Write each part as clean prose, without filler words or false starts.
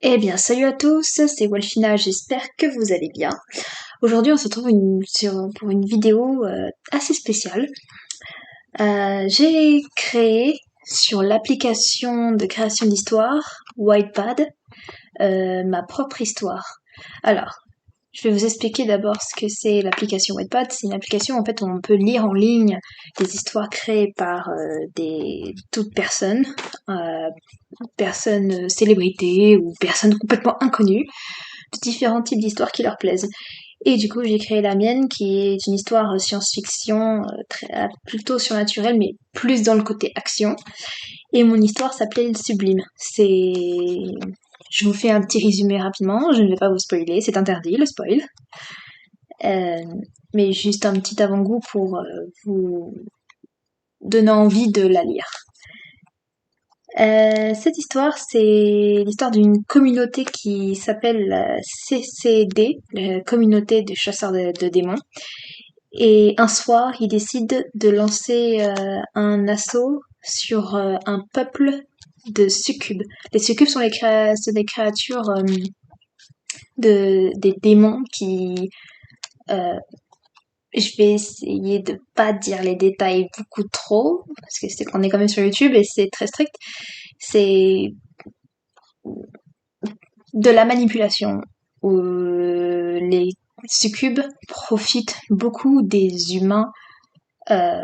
Eh bien, salut à tous, c'est Walfina, j'espère que vous allez bien. Aujourd'hui, on se retrouve pour une vidéo assez spéciale. J'ai créé sur l'application de création d'histoire, Whitepad, ma propre histoire. Alors, je vais vous expliquer d'abord ce que c'est l'application Wattpad. C'est une application en fait où on peut lire en ligne des histoires créées par toute personne, euh, personnes célébrités ou personnes complètement inconnues, de différents types d'histoires qui leur plaisent. Et du coup, j'ai créé la mienne, qui est une histoire science-fiction, plutôt surnaturelle, mais plus dans le côté action. Et mon histoire s'appelait Le Sublime. Je vous fais un petit résumé rapidement, je ne vais pas vous spoiler, c'est interdit le spoil. Euh, mais juste un petit avant-goût pour vous donner envie de la lire. Cette histoire, c'est l'histoire d'une communauté qui s'appelle la CCD, la communauté des chasseurs de démons. Et un soir, ils décident de lancer un assaut sur un peuple de succubes. Les succubes sont c'est des créatures des démons qui euh, je vais essayer de pas dire les détails beaucoup trop, parce que on est quand même sur YouTube et c'est très strict. C'est de la manipulation où les succubes profitent beaucoup des humains euh,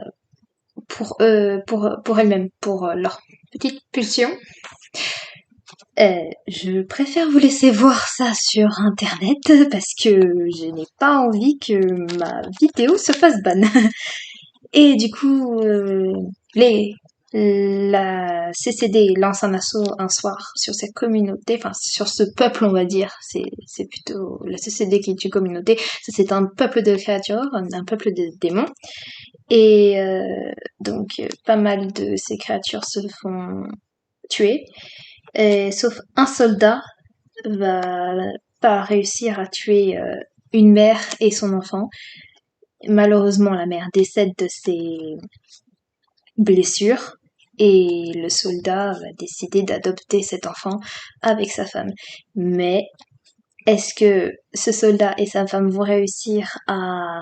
pour elles-mêmes, pour leur petite pulsion. Je préfère vous laisser voir ça sur internet parce que je n'ai pas envie que ma vidéo se fasse ban. Et du coup, la CCD lance un assaut un soir sur cette communauté, enfin sur ce peuple on va dire, c'est plutôt la CCD qui est une communauté, c'est un peuple de créatures, un peuple de démons, et donc pas mal de ces créatures se font tuer, sauf un soldat va pas réussir à tuer une mère et son enfant. Malheureusement, la mère décède de ses blessure et le soldat va décider d'adopter cet enfant avec sa femme. Mais est-ce que ce soldat et sa femme vont réussir à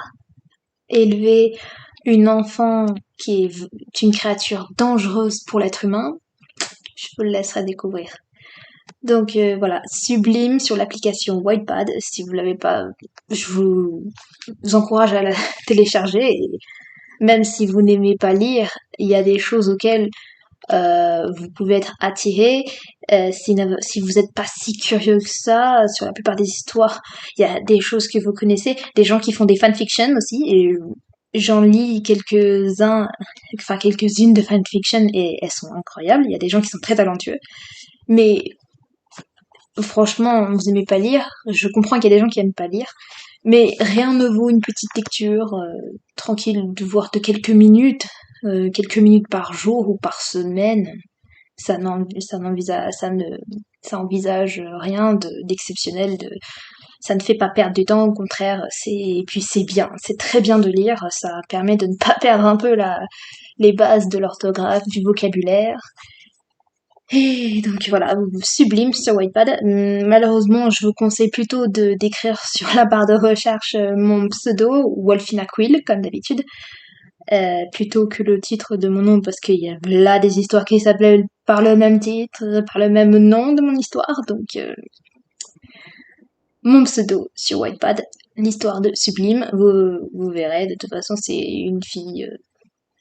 élever une enfant qui est une créature dangereuse pour l'être humain? Je vous le laisserai découvrir. Donc voilà, Sublime sur l'application Whitepad. Si vous l'avez pas, je vous encourage à la télécharger. Et même si vous n'aimez pas lire, il y a des choses auxquelles vous pouvez être attiré. Si vous n'êtes pas si curieux que ça, sur la plupart des histoires, il y a des choses que vous connaissez, des gens qui font des fanfictions aussi, et j'en lis quelques-unes de fanfiction et elles sont incroyables. Il y a des gens qui sont très talentueux, mais franchement, vous aimez pas lire. Je comprends qu'il y a des gens qui aiment pas lire, mais rien ne vaut une petite lecture tranquille, de voir de quelques minutes par jour ou par semaine. Ça envisage rien d'exceptionnel. Ça ne fait pas perdre du temps, au contraire. Et puis c'est bien, c'est très bien de lire. Ça permet de ne pas perdre un peu les bases de l'orthographe, du vocabulaire. Et donc voilà, Sublime sur Wattpad. Malheureusement, je vous conseille plutôt d'écrire sur la barre de recherche mon pseudo, Wolfina Quill, comme d'habitude, plutôt que le titre de mon nom, parce qu'il y a là des histoires qui s'appellent par le même titre, par le même nom de mon histoire, donc mon pseudo sur Wattpad, l'histoire de Sublime, vous verrez, de toute façon c'est une fille,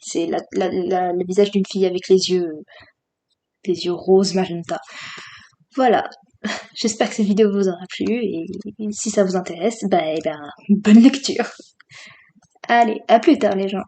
c'est le visage d'une fille avec les yeux roses magenta. Voilà, j'espère que cette vidéo vous aura plu et si ça vous intéresse, bah, bonne lecture. Allez, à plus tard les gens.